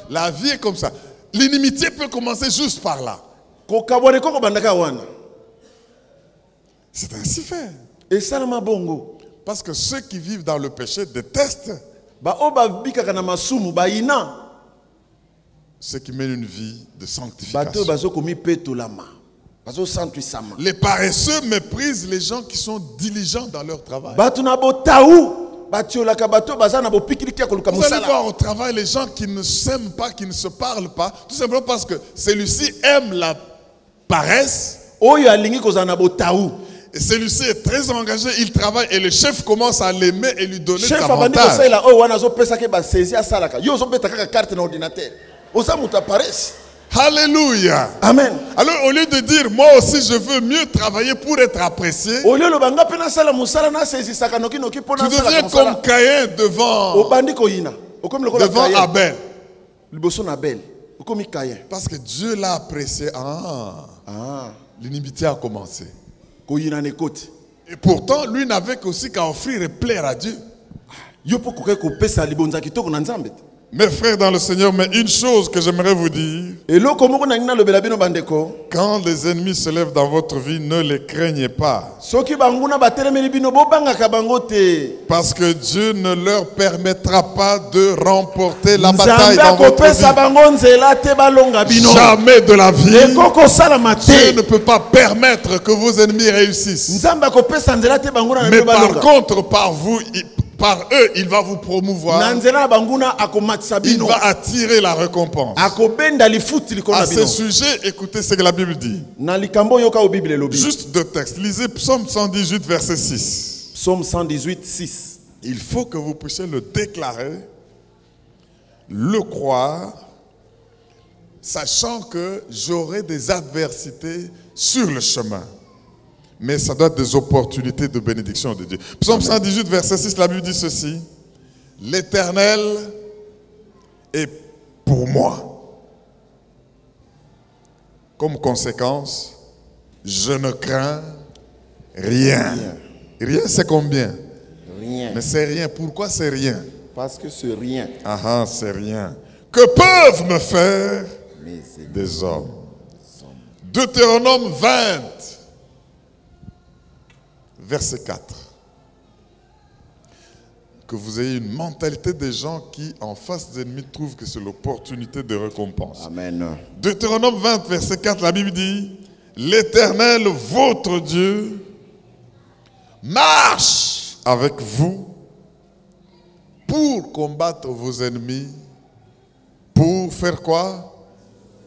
La vie est comme ça. L'inimitié peut commencer juste par là. C'est ainsi fait. Parce que ceux qui vivent dans le péché détestent ceux qui mènent une vie de sanctification. Les paresseux méprisent les gens qui sont diligents dans leur travail. Vous allez voir au travail les gens qui ne s'aiment pas, qui ne se parlent pas, tout simplement parce que celui-ci aime la paresse. Et celui-ci est très engagé, il travaille et le chef commence à l'aimer et lui donner davantage. Alléluia. Amen. Alors au lieu de dire moi aussi je veux mieux travailler pour être apprécié, tu deviens comme Caïn devant Abel. Parce que Dieu l'a apprécié. L'inimitié a commencé. Et pourtant lui n'avait qu'aussi qu'à offrir et plaire à Dieu. Mes frères dans le Seigneur, mais une chose que j'aimerais vous dire, quand les ennemis se lèvent dans votre vie, ne les craignez pas. Parce que Dieu ne leur permettra pas de remporter la bataille dans votre vie. Jamais de la vie, Dieu ne peut pas permettre que vos ennemis réussissent. Mais par contre, par eux, il va vous promouvoir. Il va attirer la récompense. À ce sujet, écoutez ce que la Bible dit. Juste deux textes. Lisez Psaume 118, verset 6. Psaume 118, 6. Il faut que vous puissiez le déclarer, le croire, sachant que j'aurai des adversités sur le chemin. Mais ça doit être des opportunités de bénédiction de Dieu. Psaume 118, verset 6, la Bible dit ceci. L'Éternel est pour moi. Comme conséquence, je ne crains rien. Rien, c'est combien? Rien. Mais c'est rien. Pourquoi c'est rien? Parce que c'est rien. Ah, c'est rien. Que peuvent me faire des hommes? Deutéronome 20, verset 4. Que vous ayez une mentalité des gens qui, en face des ennemis, trouvent que c'est l'opportunité de récompense. Amen. Deutéronome 20, verset 4, la Bible dit, l'Éternel, votre Dieu, marche avec vous pour combattre vos ennemis, pour faire quoi?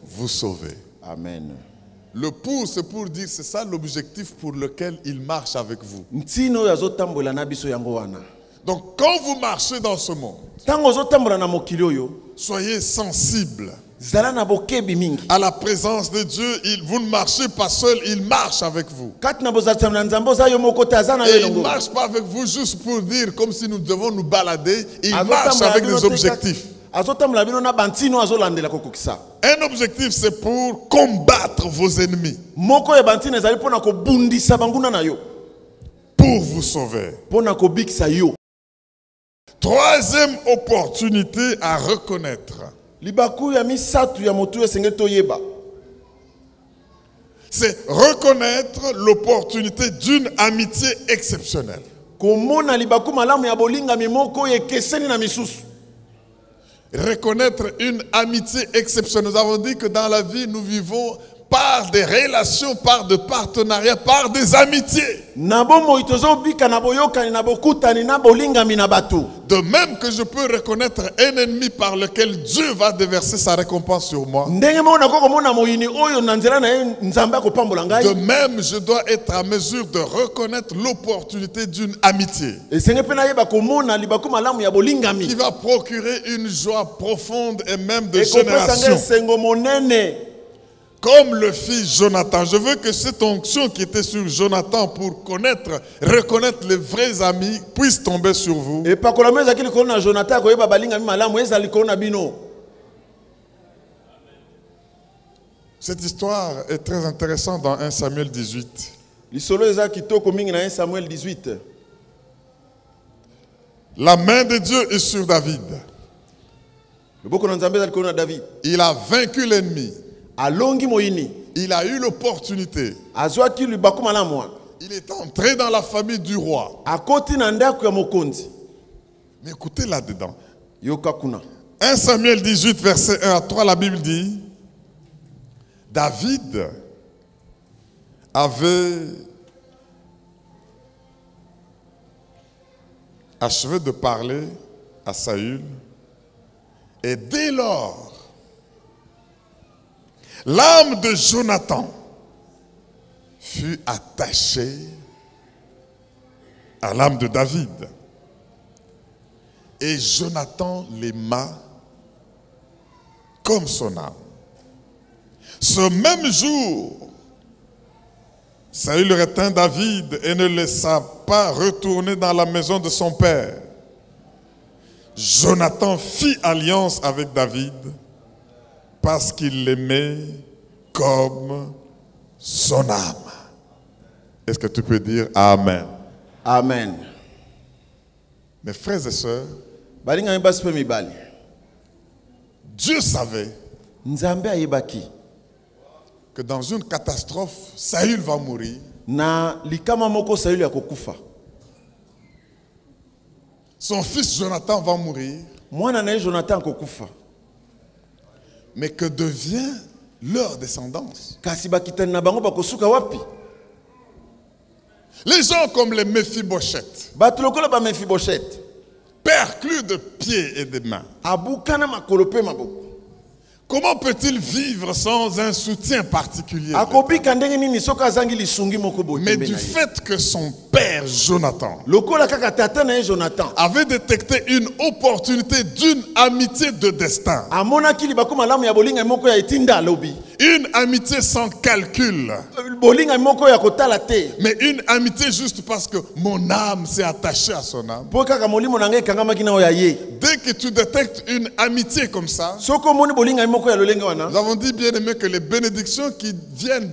Vous sauver. Amen. Le pour, c'est pour dire, c'est ça l'objectif pour lequel il marche avec vous. Ntino yazotambola na biso yango wana. Donc quand vous marchez dans ce monde, Tango zotambola na mokili oyo, soyez sensibles zala na bokebi mingi. à la présence de Dieu. Vous ne marchez pas seul, il marche avec vous. Kati na bozatsa na nzambo za yo moko te aza na Et yo il ne longo. marche pas avec vous juste pour dire comme si nous devons nous balader. Il marche avec des objectifs. Azotambola bino na bantino azolandela kokokisa. Un objectif, c'est pour combattre vos ennemis, Moko ya bantino ezali pona ko bundisa banguna na yo. pour vous sauver. Pona ko bikisa yo. Troisième opportunité à reconnaître, Libaku ya misatu ya motu esenge toyeba. c'est reconnaître l'opportunité d'une amitié exceptionnelle. Komona libaku malamu ya bolinga mimoko yekeseni na misusu. Reconnaître une amitié exceptionnelle. Nous avons dit que dans la vie, nous vivons par des relations, par des partenariats, par des amitiés. De même que je peux reconnaître un ennemi par lequel Dieu va déverser sa récompense sur moi. De même, je dois être à mesure de reconnaître l'opportunité d'une amitié qui va procurer une joie profonde et même de génération. Comme le fit Jonathan. Je veux que cette onction qui était sur Jonathan pour reconnaître les vrais amis puisse tomber sur vous. Cette histoire est très intéressante dans 1 Samuel 18. La main de Dieu est sur David. Il a vaincu l'ennemi. Il a eu l'opportunité. Il est entré dans la famille du roi. Mais écoutez là-dedans. 1 Samuel 18, verset 1 à 3, la Bible dit, David avait achevé de parler à Saül, et dès lors, l'âme de Jonathan fut attachée à l'âme de David. Et Jonathan l'aima comme son âme. Ce même jour, Saül retint David et ne laissa pas retourner dans la maison de son père. Jonathan fit alliance avec David parce qu'il l'aimait comme son âme. Est-ce que tu peux dire Amen? Amen. Mes frères et sœurs, Dieu savait que dans une catastrophe, Saül va mourir. Son fils Jonathan va mourir. Mais que devient leur descendance? Les gens comme les Mephibosheth, perclus de pieds et de mains. Comment peut-il vivre sans un soutien particulier? Mais du fait que son père Jonathan avait détecté une opportunité d'une amitié de destin, Une amitié sans calcul. bolinga moko ya kotala te. Mais une amitié juste parce que mon âme s'est attachée à son âme. Po kaka molimo na ngai kangama kina oya ye. Dès que tu détectes une amitié comme ça, Soko moni bolinga moko ya lolenge wana. nous avons dit bien aimé que les bénédictions qui viennent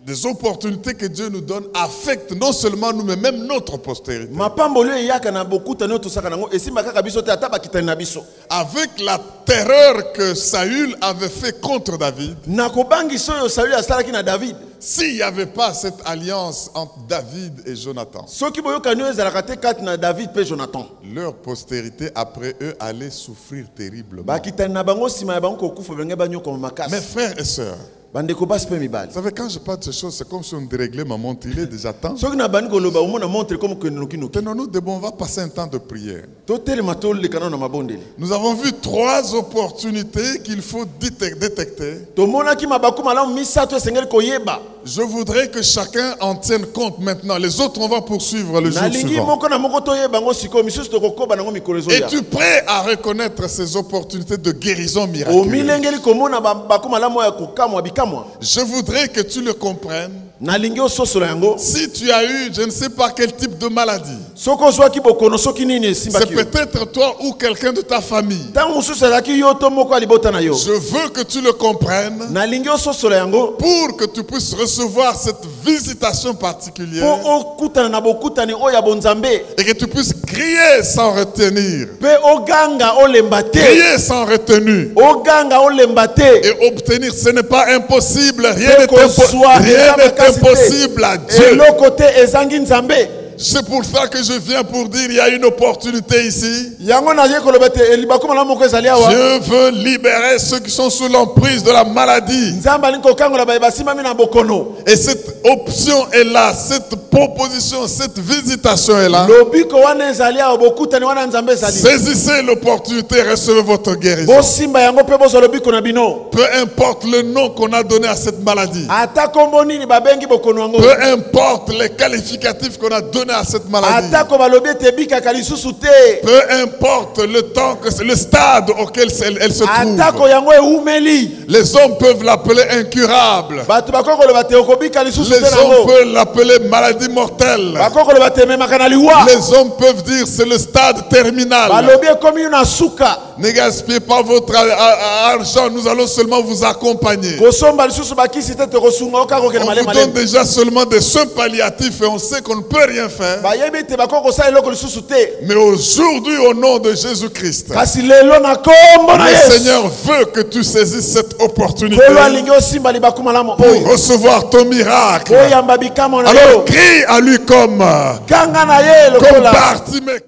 des opportunités que Dieu nous donne affectent non seulement nous mais même notre postérité. Mapambolo yaka na bokuta no tosaka nango esimba kaka biso te ata bakitani na biso. Avec la terreur que Saül avait fait contre David, Na kobangi soyo Saül asalaki na David. s'il n'y avait pas cette alliance entre David et Jonathan, Soki boyoka no ezalaka te kati na David pe Jonathan. leur postérité après eux allait souffrir terriblement. Bakitani na bango sima ya bango kokufa benge banyo comme makasi. Mes frères et sœurs, Bandeko basi pe mibali. vous savez, quand je parle de ces choses, c'est comme si on déréglait ma montre. Il est déjà temps. Soki na bani koloba omona montre comme que noki noki. Tenons-nous debout, on va passer un temps de prière. To telema to lekana na mabondeli. Nous avons vu 3 opportunités qu'il faut détecter. To mona ki mabaku malamu misato esengeli koyeba. Je voudrais que chacun en tienne compte maintenant. Les autres, on va poursuivre le jour Nalingi suivant. moko na moko toyeba ngo siko misusu to kokoba nango mikolo ezoya. Es-tu prêt à reconnaître ces opportunités de guérison O miraculeuse? milengeli komona baku malamu ya kokamwa bikamwa. Je voudrais que tu le comprennes. Nalingi ososola yango. Si tu as eu, je ne sais pas quel type de maladie, Soko zwaki bokono soki nini esimba c'est ki. peut-être toi ou quelqu'un de ta famille. Tango mususu azalaki yo to moko alibota na yo. Je veux que tu le comprennes Nalingi ososola yango. pour que tu puisses recevoir cette visitation Po particulière okutana na bokutani oya bonzambe. et que tu puisses crier sans retenir, Pe oganga olemba te. crier sans retenue Oganga olemba te. et obtenir. Ce n'est pas impossible, rien Pe n'est kozwa eza makasi te. impossible à Dieu. Eloko te ezangi nzambe. C'est pour ça que je viens pour dire il y a une opportunité ici. Yango na ye koloba te elibaku malamu moko ezali awa. Dieu veut libérer ceux qui sont sous l'emprise de la maladie. Nzambe alingi kokangola baye basimami na bokono. Et cette option est là, cette proposition, cette visitation est là. Lobiko wana ezali awa bokutani wana nzambe ezali. Saisissez l'opportunité, recevez votre guérison. Bosimba yango pe bozwa lobiko na bino. Peu importe le nom qu'on a donné à cette maladie. Ata kombo nini babengi bokono yango. Peu importe les qualificatifs qu'on a donnés à cette maladie. Ata ko balobi ete bikaka lisusu te. Peu importe le temps, le stade auquel elle se Ata ko trouve. yango eumeli. Les hommes peuvent l'appeler incurable. Bato bakokoloba te okobika lisusu te Les hommes nango. peuvent l'appeler maladie mortelle. Bakokoloba te memaka na liwa. Les hommes peuvent dire c'est le stade terminal. Balobi ekomi na suka. Ne gaspillez pas votre argent, nous allons seulement vous accompagner. Kosomba lisusu bakisi te kosunga okako kele On malema vous donne déjà seulement des soins palliatifs et on sait qu'on ne peut rien faire. bayebi te bakokosala eloko lisusu te. Mais aujourd'hui, au nom de Jésus-Christ, Kasi lelo na kombo na le Yesu. Seigneur veut que tu saisisses cette opportunité Kolo alingi osimba libaku malamu pour oyo. recevoir ton miracle. Oyamba bikamo na Alors yo. crie à lui comme Kanga na ye lokola. Bartimée.